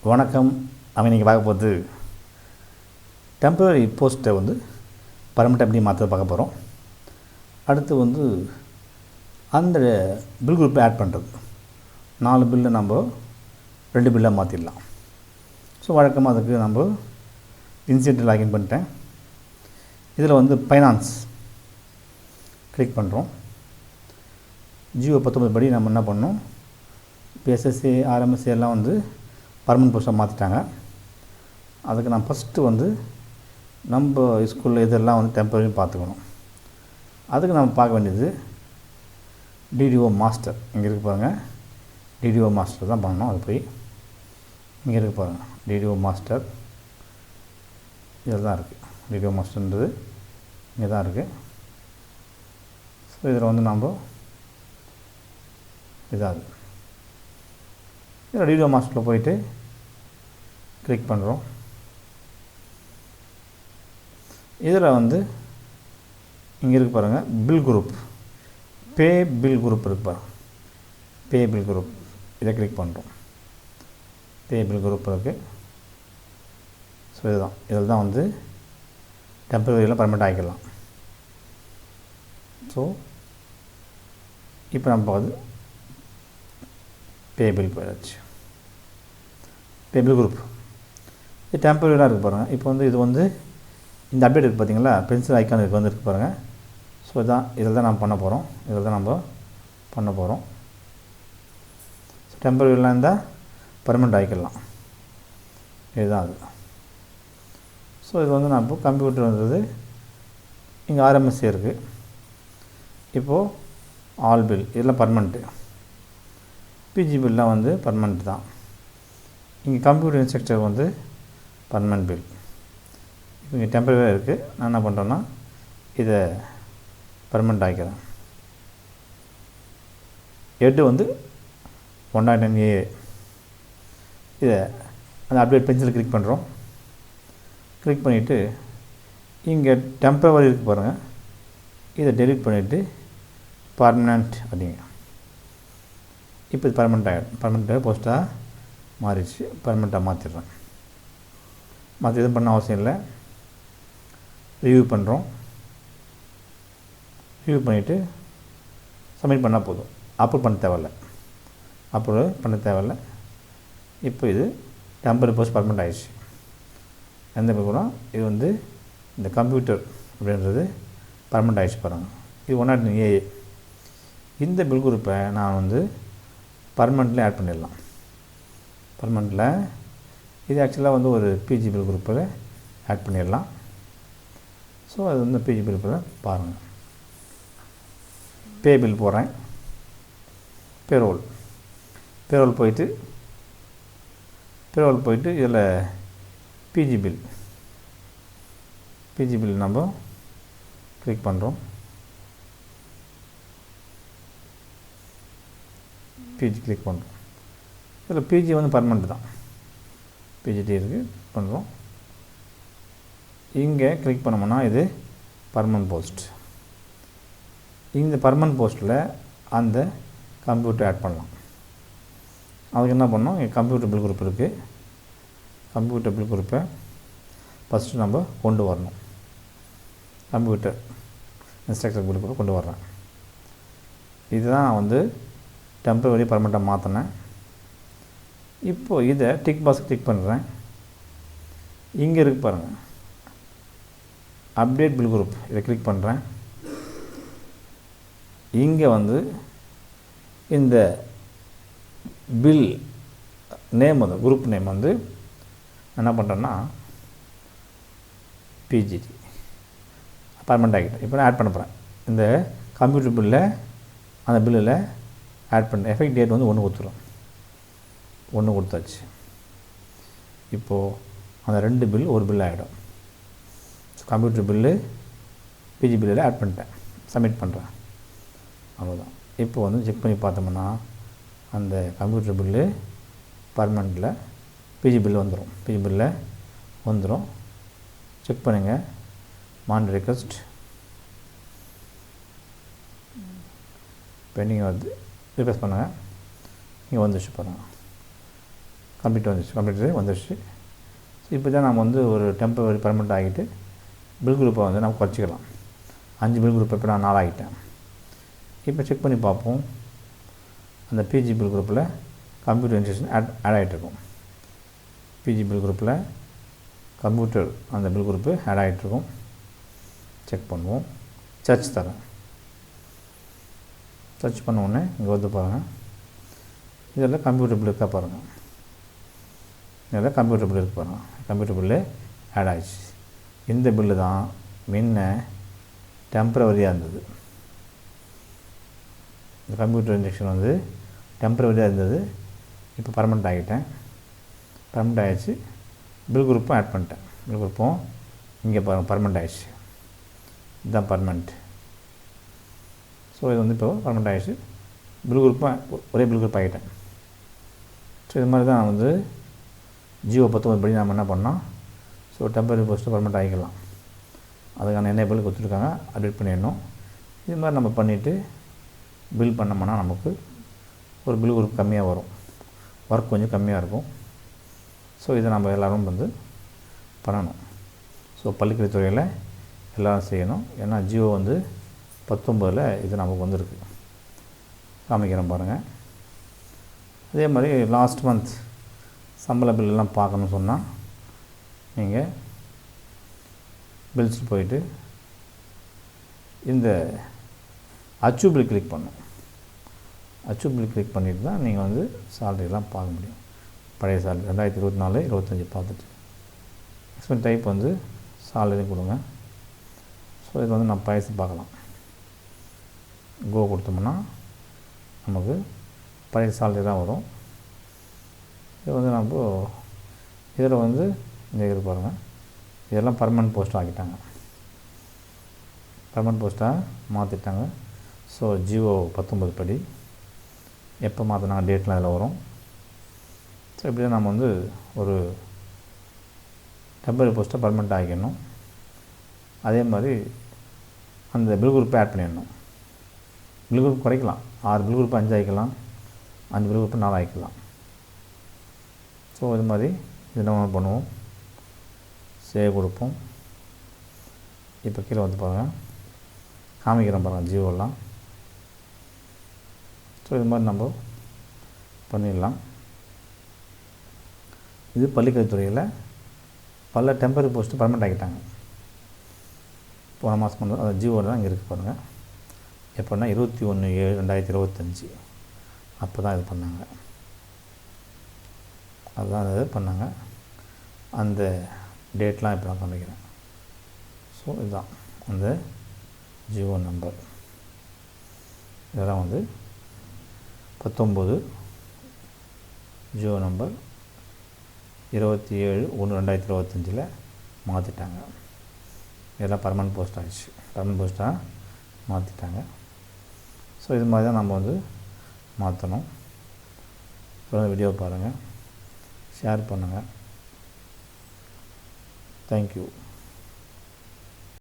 வணக்கம். அவன் இன்றைக்கி பார்க்க போகிறது டெம்பரரி போஸ்ட்டை பர்மனெண்ட் எப்படி மாற்ற பார்க்க போகிறோம். அடுத்து அந்த பில் குரூப்பை ஆட் பண்ணுறது. 4 பில்லை நம்ம 2 பில்லாக மாற்றிடலாம். ஸோ வழக்கமாக அதுக்கு நம்ம இன்சிடென்ட் லாகின் பண்ணிட்டேன். இதில் ஃபைனான்ஸ் கிளிக் பண்ணுறோம். ஜியோ 19 படி நம்ம என்ன பண்ணோம், இப்போ எஸ்எஸ்சி ஆர்எம்எஸ்சி எல்லாம் பர்மனெண்ட் போஸ்ட்டாக மாற்றிட்டாங்க. அதுக்கு நான் ஃபஸ்ட்டு நம்ம ஸ்கூலில் இதெல்லாம் டெம்பரரின்னு பார்த்துக்கணும். அதுக்கு நம்ம பார்க்க வேண்டியது டிடிஓ மாஸ்டர். இங்கே இருக்கு பாருங்கள், டிடிஓ மாஸ்டர் தான் பண்ணணும். அது போய் இங்கே இருக்கு பாருங்கள், டிடிஓ மாஸ்டர் இதில் தான் இருக்குது. டிடிஓ மாஸ்டர்ன்றது இங்கே தான் இருக்குது. ஸோ இதில் நம்ம இதாகுது. இதில் டிடிஓ மாஸ்டரில் போயிட்டு கிளிக் பண்ணுறோம். இதில் இங்கே இருக்கு பாருங்கள், பில் குரூப், பே பில் குரூப் இருக்கு பாருங்கள், பே பில் குரூப். இதை கிளிக் பண்ணுறோம். பே பில் குரூப் இருக்குது. ஸோ இதுதான், இதில் தான் டெம்பரரியில் பர்மனெண்ட் ஆகிக்கலாம். ஸோ இப்போ நம்ம பே பில் போயிடுச்சு. பே பில் குரூப் இது டெம்பரரியாக இருக்குது பாருங்கள். இப்போ இது இந்த அப்டேட் இருக்குது பார்த்தீங்களா, பென்சில் ஐக்கான் இருக்குது பாருங்கள். ஸோ இதில் தான் நம்ம பண்ண போகிறோம். இதில் தான் நம்ம பண்ண போகிறோம். ஸோ டெம்பரரிலாம் இருந்தால் பர்மனெண்ட் ஆகிக்கலாம். இதுதான் அது. ஸோ இது நான் இப்போ கம்ப்யூட்டர் இங்கே ஆர்எம்எஸ்சி இருக்குது. இப்போது ஆல் பில் இதெல்லாம் பர்மனெண்ட்டு. பிஜி பில்லாம் பர்மனெண்ட் தான். இங்கே கம்ப்யூட்டர் இன்ஸ்ட்ரக்டர் பர்மனெண்ட் பில். இப்போ இங்கே டெம்பரரியாக இருக்குது. நான் என்ன பண்ணுறேன்னா இதை பர்மனெண்ட் ஆகிக்கிறேன். Head 109A. இதை அந்த அப்டேட் பென்சில் கிளிக் பண்ணுறோம். கிளிக் பண்ணிவிட்டு இங்கே டெம்பரரி இருக்குது பாருங்கள், இதை டெலிட் பண்ணிவிட்டு பர்மனெண்ட் அப்படிங்க. இப்போ இது பர்மனெண்ட்டாக போஸ்ட்டாக மாறிடுச்சு. பர்மனெண்ட்டாக மாற்றிடுறேன். மற்ற எதுவும் பண்ண அவசியம் இல்லை. ரிவ்யூ பண்ணுறோம். ரிவ்யூ பண்ணிவிட்டு சப்மிட் பண்ணால் போதும். அப்லோட் பண்ண தேவையில்லை. இப்போ இது டெம்பரரி போஸ்ட் பர்மனெண்ட் ஆகிடுச்சு. எந்த கூட இது இந்த கம்ப்யூட்டர் அப்படின்றது பர்மனெண்ட் ஆகிடுச்சு பாருங்கள். இது 109A. இந்த பில் குரூப்பை நான் பர்மனெண்ட்டில் ஆட் பண்ணிடலாம். பர்மனெண்ட்டில் இது ஆக்சுவலாக ஒரு பிஜி பில் குரூப்பில் ஆட் பண்ணிடலாம். ஸோ அது பிஜி பில் குரூப்பில் பாருங்கள். பே பில் போடுறேன். பேரோல் போயிட்டு இதில் பிஜி பில் நம்ம கிளிக் பண்ணுறோம். பிஜி கிளிக் பண்ணுறோம். இதில் பிஜி பர்மனெண்ட் தான். பிஜிடி இருக்குது பண்ணுறோம். இங்கே கிளிக் பண்ணோம்னா இது பர்மனெண்ட் போஸ்ட். இந்த பர்மனெண்ட் போஸ்ட்டில் அந்த கம்ப்யூட்டர் ஆட் பண்ணலாம். அதுக்கு என்ன பண்ணோம், இங்கே கம்ப்யூட்டர் பில் குரூப் இருக்குது. கம்ப்யூட்டர் பில் குரூப்பை ஃபஸ்ட்டு நம்ம கொண்டு வரணும். கம்ப்யூட்டர் இன்ஸ்ட்ரக்டர் பில் குரூப்பை கொண்டு வர்றேன். இதுதான் டெம்பரரி பர்மனெண்ட்டாக மாற்றினேன். இப்போது இதை டிக் பாக்ஸ் கிளிக் பண்ணுறேன். இங்கே இருக்குது பாருங்கள், அப்டேட் பில் குரூப். இதை கிளிக் பண்ணுறேன். இங்கே இந்த பில் நேம் குரூப் நேம் என்ன பண்ணுறேன்னா பிஜிடி பர்மனெண்ட் ஆகிட்டேன். இப்போ நான் ஆட் பண்ண போகிறேன். இந்த கம்ப்யூட்டர் பில்லை அந்த பில்லில் ஆட் பண்ண எஃபெக்ட் டேட் 1 கொடுத்துரும். 1 கொடுத்தாச்சு. இப்போது அந்த 2 பில் ஒரு பில் ஆகிடும். கம்ப்யூட்டர் பில்லு பிஜி பில்லில் ஆட் பண்ணிட்டேன். சப்மிட் பண்ணுறேன். அவ்வளோதான். இப்போ செக் பண்ணி பார்த்தோம்னா அந்த கம்ப்யூட்டர் பில்லு பர்மனெண்ட்டில் பிஜி பில் வந்துடும். செக் பண்ணுங்கள். மானிட்டர் ரிக்வெஸ்ட் பெண்டிங் ரிக்வெஸ்ட் பண்ணுங்கள். இங்கே வந்துச்சு பாருங்கள். கம்ப்யூட்டர் வந்துடுச்சு. ஸோ இப்போ தான் நம்ம வந்து ஒரு டெம்பரரி பர்மனெண்ட் ஆகிட்டு பில் குரூப்பை வந்து நம்ம குறைச்சிக்கலாம். 5 பில் குரூப் இப்போ நான் 4 ஆகிட்டேன். இப்போ செக் பண்ணி பார்ப்போம். அந்த பிஜி பில் குரூப்பில் கம்ப்யூட்டர் இன்ஸ்டியூஷன் ஆட் ஆகிட்டுருக்கும். பிஜி பில் குரூப்பில் கம்ப்யூட்டர் அந்த பில் குரூப்பு ஆட் ஆகிட்டுருக்கும். செக் பண்ணுவோம். சர்ச் தரேன். சர்ச் பண்ண உடனே இங்கே வந்து பாருங்கள், இதில் கம்ப்யூட்டர் பில் இருக்கா பாருங்கள். இதில் கம்ப்யூட்டர் பில் இருக்கு பாருங்கள். கம்ப்யூட்டர் பில்லு ஆட் ஆகிடுச்சு. இந்த பில்லு தான் முன்ன டெம்பரவரியாக இருந்தது. இந்த கம்ப்யூட்டர் இன்ஜெக்ஷன் வந்து டெம்பரவரியாக இருந்தது. இப்போ பர்மனெண்ட் ஆகிட்டேன். பர்மனெண்ட் ஆகிடுச்சு. பில் குரூப்பும் ஆட் பண்ணிட்டேன். பில் குரூப்பும் இங்கே பர்மனெண்ட் ஆகிடுச்சு. இதுதான் பர்மனெண்ட். ஸோ இது வந்து இப்போ பர்மனெண்ட் ஆகிடுச்சு. பில் குரூப்பும் ஒரே பில் குரூப் ஆகிட்டேன். ஸோ இது மாதிரி தான் நான் வந்து ஜியோ 19 படி நம்ம என்ன பண்ணோம், ஸோ டெம்பரரி போஸ்ட்டு பர்மனெண்ட் ஆகிக்கலாம். அதுக்கான எனேபிள் கொடுத்துருக்காங்க, அப்டேட் பண்ணிடணும். இது மாதிரி நம்ம பண்ணிவிட்டு பில் பண்ணோம்னா நமக்கு ஒரு பில் குரூப் கம்மியாக வரும், ஒர்க் கொஞ்சம் கம்மியாக இருக்கும். ஸோ இதை நம்ம எல்லோரும் வந்து பண்ணணும். ஸோ பள்ளிக்கல்வித்துறையில் எல்லோரும் செய்யணும். ஏன்னா ஜியோ வந்து 19 இது நமக்கு வந்திருக்கு. காமிக்கிறேன் பாருங்கள். அதே மாதிரி லாஸ்ட் மந்த் சம்பள பில்லெல்லாம் பார்க்கணுன்னு சொன்னால் நீங்கள் பில்ஸ் போயிட்டு இந்த அச்சு பில் கிளிக் பண்ணணும். அச்சு பில் கிளிக் பண்ணிட்டு தான் நீங்கள் வந்து சேலரிலாம் பார்க்க முடியும். பழைய சேலரி 2024, 25 பார்த்துட்டு எக்ஸ்பென்ஸ் டைப் வந்து சேலரி கொடுங்க. ஸோ இது வந்து நம்ம பழசு பார்க்கலாம். கோ கொடுத்தோம்னா நமக்கு பழைய சேலரி தான் வரும். இது வந்து நம்ம இதில் வந்து இந்த இது பாருங்கள், இதெல்லாம் பர்மனெண்ட் போஸ்ட் ஆக்கிட்டாங்க, பர்மனெண்ட் போஸ்ட்டாக மாற்றிட்டாங்க. ஸோ ஜியோ 19 படி எப்போ மாற்றினாங்க டேட்லாம் அதில் வரும். ஸோ இப்படி தான் நம்ம வந்து ஒரு டெம்பரரி போஸ்ட்டை பர்மனெண்ட் ஆகிக்கணும். அதே மாதிரி அந்த பில் குரூப்பை ஆட் பண்ணிடணும். பில் குரூப் குறைக்கலாம். 6 பில் குரூப் 5 ஆகிக்கலாம், 5 பில் குரூப் 4 ஆகிக்கலாம். ஸோ இது மாதிரி இது நம்ம பண்ணுவோம். சேவ் கொடுப்போம். இப்போ கீழே வந்து பாருங்கள், காமிக்கிறேன் பாருங்கள் ஜியோலாம். ஸோ இது மாதிரி நம்ம பண்ணிடலாம். இது பள்ளிக்கல்வித்துறையில் பல டெம்பரரி போஸ்ட்டு பர்மனெண்ட் ஆகிட்டாங்க. போன மாதம் பண்ணது அது ஜியோவில் தான் இங்கே இருக்குது பாருங்கள். எப்போன்னா 21/7/2025 அப்போ தான் இது பண்ணாங்க. அதுதான் இது பண்ணாங்க. அந்த டேட்லாம் இப்போ நான் காமிக்கிறேன். ஸோ இதுதான் அந்த ஜியோ நம்பர். இதெல்லாம் வந்து 19 ஜியோ நம்பர் 27/1/2025 மாற்றிட்டாங்க. இதெல்லாம் பர்மனெண்ட் போஸ்ட் ஆகிடுச்சு. பர்மனெண்ட் போஸ்ட்டாக மாற்றிட்டாங்க. ஸோ இது மாதிரி தான் நம்ம வந்து மாற்றணும். வீடியோ பாருங்கள், ஷேர் பண்ணுங்கள். தேங்க்யூ.